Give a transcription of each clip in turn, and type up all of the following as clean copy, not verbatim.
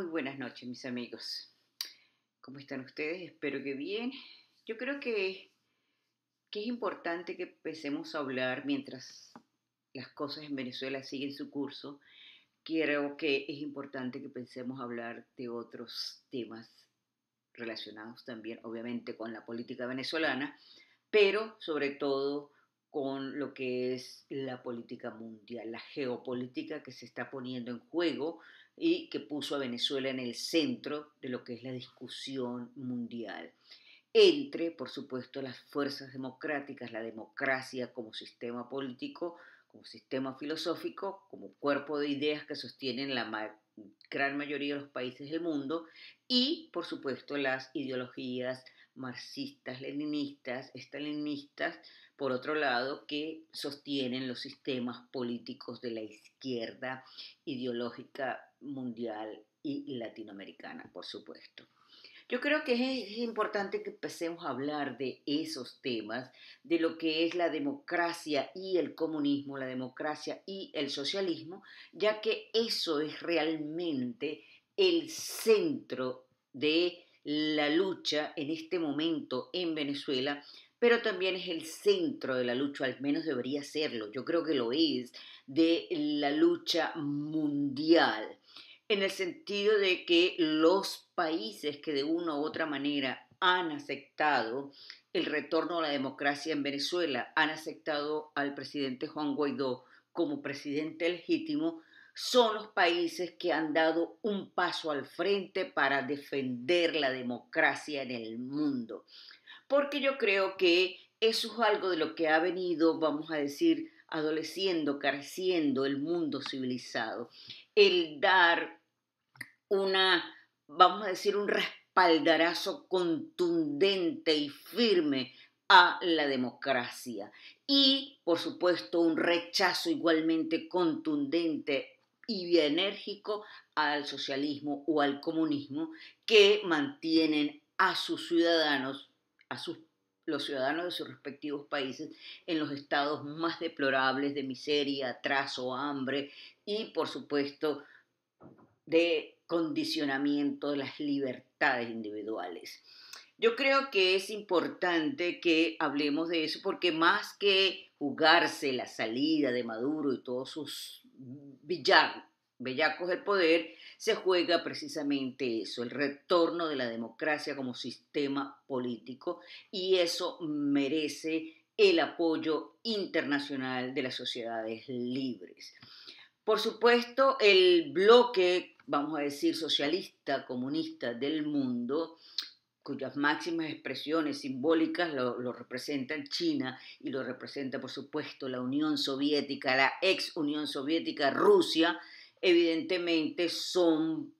Muy buenas noches, mis amigos. ¿Cómo están ustedes? Espero que bien. Yo creo que es importante que empecemos a hablar mientras las cosas en Venezuela siguen su curso. Creo que es importante que pensemos a hablar de otros temas relacionados también, obviamente, con la política venezolana, pero sobre todo con lo que es la política mundial, la geopolítica que se está poniendo en juego y que puso a Venezuela en el centro de lo que es la discusión mundial. Entre, por supuesto, las fuerzas democráticas, la democracia como sistema político, como sistema filosófico, como cuerpo de ideas que sostienen la gran mayoría de los países del mundo, y, por supuesto, las ideologías marxistas, leninistas, estalinistas, por otro lado, que sostienen los sistemas políticos de la izquierda ideológica mundial y latinoamericana, por supuesto. Yo creo que es importante que empecemos a hablar de esos temas, de lo que es la democracia y el comunismo, la democracia y el socialismo, ya que eso es realmente el centro de la lucha en este momento en Venezuela, pero también es el centro de la lucha, al menos debería serlo, yo creo que lo es, de la lucha mundial en el sentido de que los países que de una u otra manera han aceptado el retorno a la democracia en Venezuela, han aceptado al presidente Juan Guaidó como presidente legítimo, son los países que han dado un paso al frente para defender la democracia en el mundo. Porque yo creo que eso es algo de lo que ha venido, vamos a decir, adoleciendo, careciendo el mundo civilizado. El dar vamos a decir, un respaldarazo contundente y firme a la democracia. Y, por supuesto, un rechazo igualmente contundente y enérgico al socialismo o al comunismo que mantienen a sus ciudadanos, los ciudadanos de sus respectivos países en los estados más deplorables de miseria, atraso, hambre y, por supuesto, de condicionamiento de las libertades individuales. Yo creo que es importante que hablemos de eso porque más que jugarse la salida de Maduro y todos sus bellacos del poder, se juega precisamente eso, el retorno de la democracia como sistema político y eso merece el apoyo internacional de las sociedades libres. Por supuesto, el bloque, vamos a decir, socialista, comunista del mundo, cuyas máximas expresiones simbólicas lo representan China y lo representa, por supuesto, la Unión Soviética, la ex Unión Soviética, Rusia, evidentemente son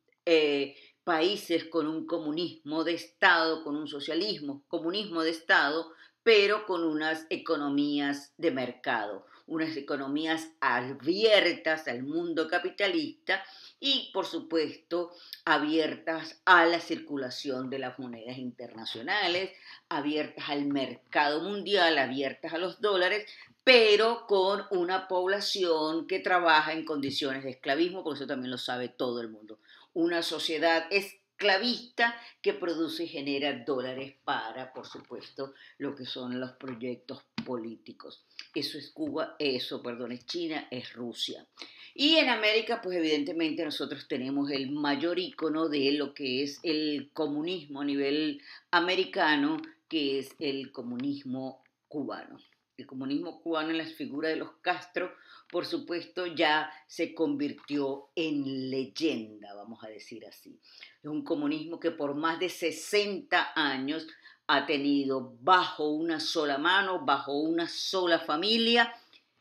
países con un comunismo de Estado, con un socialismo, comunismo de Estado, pero con unas economías de mercado, unas economías abiertas al mundo capitalista y, por supuesto, abiertas a la circulación de las monedas internacionales, abiertas al mercado mundial, abiertas a los dólares, pero con una población que trabaja en condiciones de esclavismo, por eso también lo sabe todo el mundo. Una sociedad esclavista que produce y genera dólares para, por supuesto, lo que son los proyectos políticos. Eso es Cuba, perdón, es China, es Rusia. Y en América, pues evidentemente nosotros tenemos el mayor ícono de lo que es el comunismo a nivel americano, que es el comunismo cubano. El comunismo cubano en las figuras de los Castro, por supuesto, ya se convirtió en leyenda, vamos a decir así. Es un comunismo que por más de 60 años ha tenido bajo una sola mano, bajo una sola familia,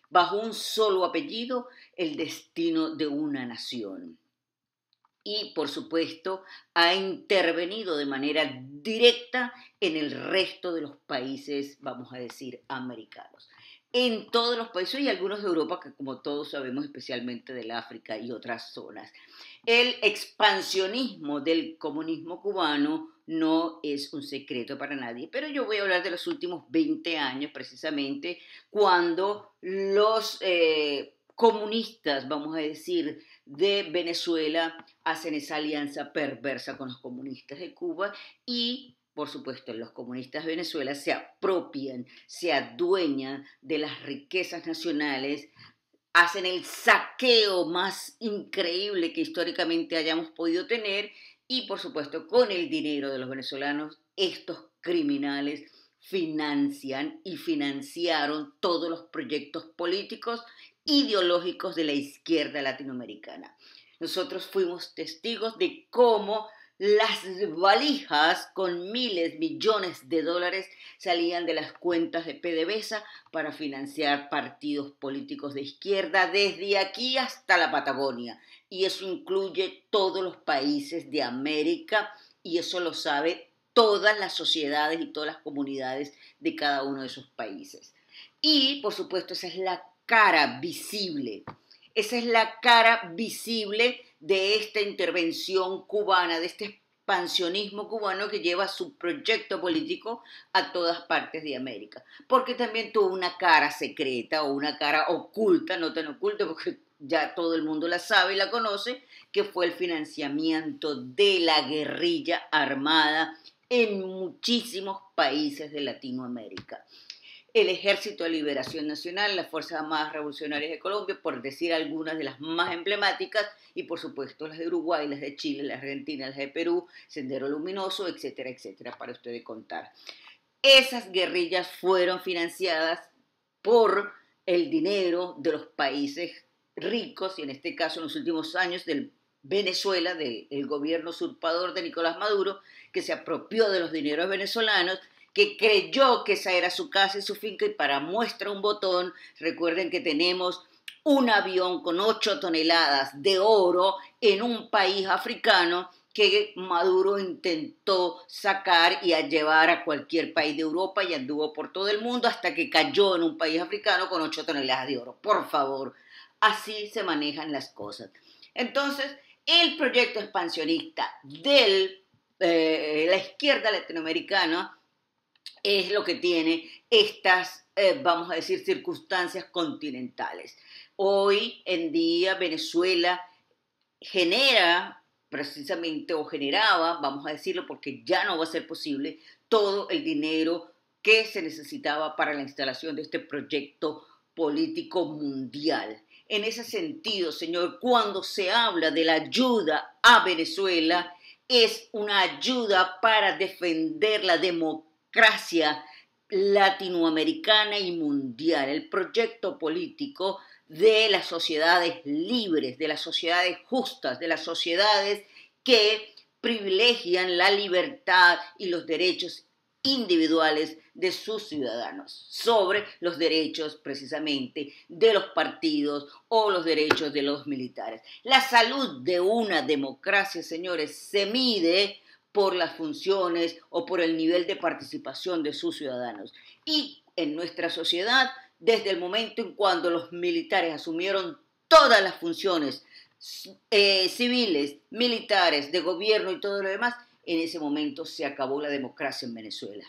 bajo un solo apellido, el destino de una nación. Y, por supuesto, ha intervenido de manera directa en el resto de los países, vamos a decir, americanos. En todos los países y algunos de Europa, que como todos sabemos, especialmente del África y otras zonas. El expansionismo del comunismo cubano no es un secreto para nadie, pero yo voy a hablar de los últimos 20 años precisamente, cuando los comunistas, vamos a decir, de Venezuela hacen esa alianza perversa con los comunistas de Cuba y, por supuesto, los comunistas de Venezuela se apropian, se adueñan de las riquezas nacionales, hacen el saqueo más increíble que históricamente hayamos podido tener y, por supuesto, con el dinero de los venezolanos, estos criminales financian y financiaron todos los proyectos políticos ideológicos de la izquierda latinoamericana. Nosotros fuimos testigos de cómo las valijas con miles, millones de dólares salían de las cuentas de PDVSA para financiar partidos políticos de izquierda desde aquí hasta la Patagonia. Y eso incluye todos los países de América y eso lo sabe todas las sociedades y todas las comunidades de cada uno de esos países. Y, por supuesto, esa es la cara visible. Esa es la cara visible de esta intervención cubana, de este expansionismo cubano que lleva su proyecto político a todas partes de América. Porque también tuvo una cara secreta o una cara oculta, no tan oculta porque ya todo el mundo la sabe y la conoce, que fue el financiamiento de la guerrilla armada en muchísimos países de Latinoamérica. El Ejército de Liberación Nacional, las Fuerzas Armadas Revolucionarias de Colombia, por decir algunas de las más emblemáticas, y por supuesto las de Uruguay, las de Chile, las de Argentina, las de Perú, Sendero Luminoso, etcétera, etcétera, para ustedes contar. Esas guerrillas fueron financiadas por el dinero de los países ricos, y en este caso en los últimos años del Venezuela, del gobierno usurpador de Nicolás Maduro, que se apropió de los dineros venezolanos, que creyó que esa era su casa y su finca, y para muestra un botón, recuerden que tenemos un avión con 8 toneladas de oro en un país africano que Maduro intentó sacar y a llevar a cualquier país de Europa y anduvo por todo el mundo hasta que cayó en un país africano con 8 toneladas de oro. Por favor, así se manejan las cosas. Entonces, el proyecto expansionista de la izquierda latinoamericana es lo que tiene estas, vamos a decir, circunstancias continentales. Hoy en día Venezuela genera precisamente, o generaba, vamos a decirlo porque ya no va a ser posible, todo el dinero que se necesitaba para la instalación de este proyecto político mundial. En ese sentido, señor, cuando se habla de la ayuda a Venezuela, es una ayuda para defender la democracia latinoamericana y mundial, el proyecto político de las sociedades libres, de las sociedades justas, de las sociedades que privilegian la libertad y los derechos individuales de sus ciudadanos sobre los derechos precisamente de los partidos o los derechos de los militares. La salud de una democracia, señores, se mide por las funciones o por el nivel de participación de sus ciudadanos. Y en nuestra sociedad, desde el momento en cuando los militares asumieron todas las funciones civiles, militares, de gobierno y todo lo demás, en ese momento se acabó la democracia en Venezuela.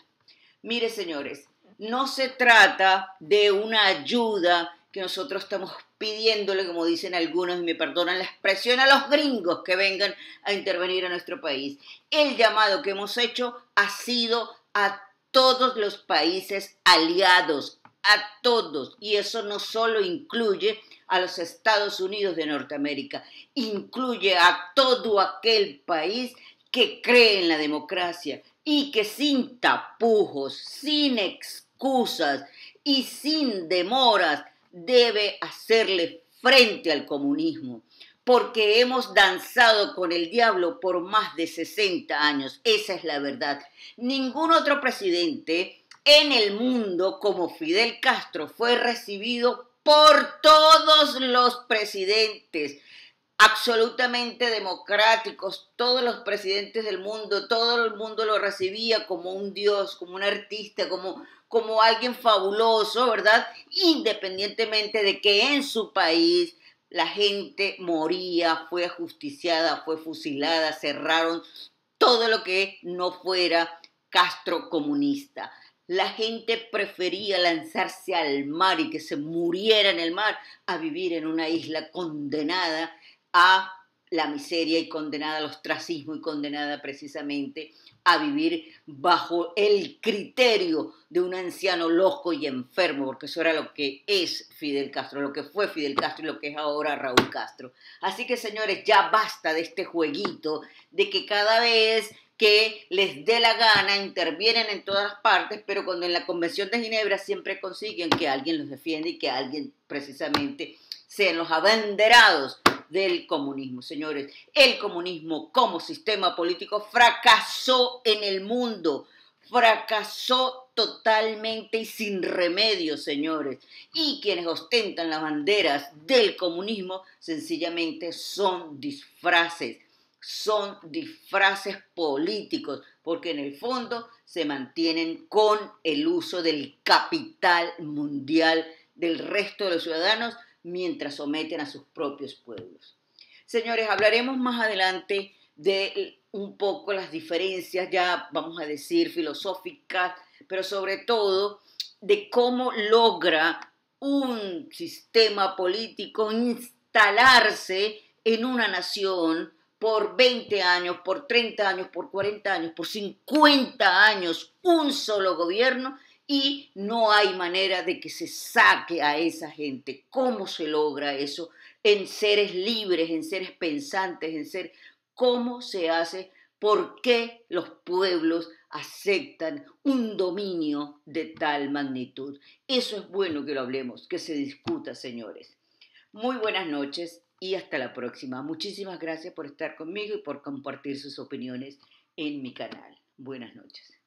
Mire, señores, no se trata de una ayuda que nosotros estamos pidiéndole, como dicen algunos, y me perdonan la expresión, a los gringos que vengan a intervenir a nuestro país. El llamado que hemos hecho ha sido a todos los países aliados, a todos, y eso no solo incluye a los Estados Unidos de Norteamérica, incluye a todo aquel país que cree en la democracia y que sin tapujos, sin excusas y sin demoras debe hacerle frente al comunismo, porque hemos danzado con el diablo por más de 60 años, esa es la verdad. Ningún otro presidente en el mundo como Fidel Castro fue recibido por todos los presidentes, absolutamente democráticos, todos los presidentes del mundo, todo el mundo lo recibía como un dios, como un artista, como alguien fabuloso, ¿verdad? Independientemente de que en su país la gente moría, fue ajusticiada, fue fusilada, cerraron todo lo que no fuera Castro comunista. La gente prefería lanzarse al mar y que se muriera en el mar a vivir en una isla condenada a la miseria y condenada al ostracismo y condenada precisamente a vivir bajo el criterio de un anciano loco y enfermo, porque eso era lo que es Fidel Castro, lo que fue Fidel Castro y lo que es ahora Raúl Castro. Así que, señores, ya basta de este jueguito de que cada vez que les dé la gana intervienen en todas partes, pero cuando en la Convención de Ginebra siempre consiguen que alguien los defienda y que alguien precisamente sean los abanderados del comunismo. Señores, el comunismo como sistema político fracasó en el mundo, fracasó totalmente y sin remedio, señores. Y quienes ostentan las banderas del comunismo sencillamente son disfraces políticos, porque en el fondo se mantienen con el uso del capital mundial del resto de los ciudadanos mientras someten a sus propios pueblos. Señores, hablaremos más adelante de un poco las diferencias, ya vamos a decir filosóficas, pero sobre todo de cómo logra un sistema político instalarse en una nación por 20 años, por 30 años, por 40 años, por 50 años, un solo gobierno, y no hay manera de que se saque a esa gente. ¿Cómo se logra eso? En seres libres, en seres pensantes, en ser, ¿cómo se hace? ¿Por qué los pueblos aceptan un dominio de tal magnitud? Eso es bueno que lo hablemos, que se discuta, señores. Muy buenas noches y hasta la próxima. Muchísimas gracias por estar conmigo y por compartir sus opiniones en mi canal. Buenas noches.